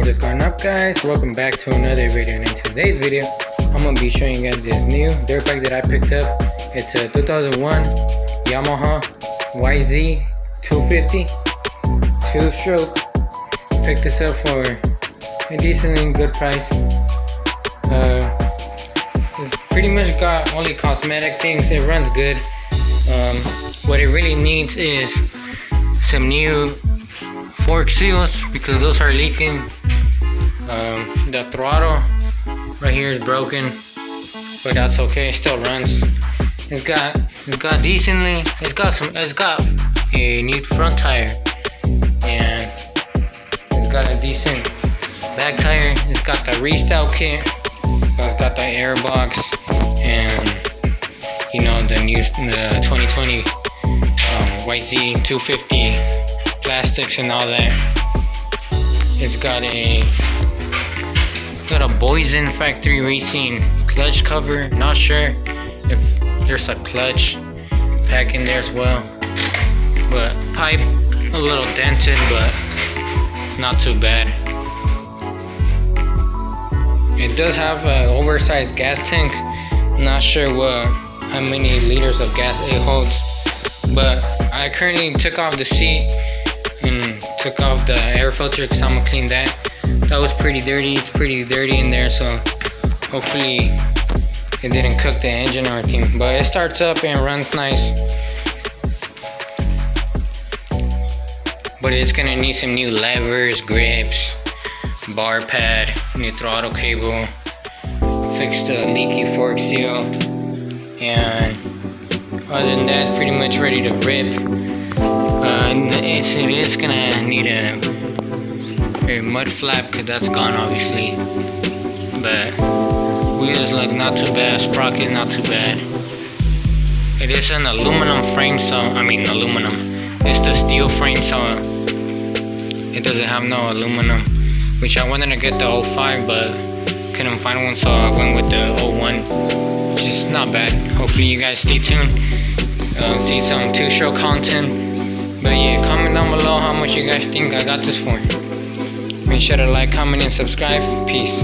What is going up, guys? Welcome back to another video. And in today's video I'm going to be showing you guys this new dirt bike that I picked up. It's a 2001 Yamaha YZ250 2-stroke. Picked this up for a decently good price. It's pretty much got only cosmetic things. It runs good. What it really needs is some new fork seals because those are leaking. The throttle right here is broken, but that's okay. It still runs. It's got a new front tire, and it's got a decent back tire. It's got the restyle kit, so it's got the air box, and you know the 2020 YZ250 plastics and all that. It's got a Boysen factory racing clutch cover. Not sure if there's a clutch pack in there as well, but pipe a little dented, but not too bad. It does have an oversized gas tank. Not sure how many liters of gas it holds, but I currently took off the seat and took off the air filter because I'm gonna clean that. That was pretty dirty. It's pretty dirty in there, so hopefully it didn't cook the engine or anything, but it starts up and runs nice. But it's gonna need some new levers, grips, bar pad, new throttle cable, fix the leaky fork seal, and other than that, it's pretty much ready to rip. It is gonna need a mud flap because that's gone obviously, but wheels look not too bad, sprocket not too bad. It is an aluminum frame, so it's the steel frame, so it doesn't have no aluminum, which I wanted to get the 05 but couldn't find one, so I went with the 01, which is not bad. Hopefully you guys stay tuned, see some 2-stroke content. But yeah, comment down below how much you guys think I got this for. Make sure to like, comment, and subscribe. Peace.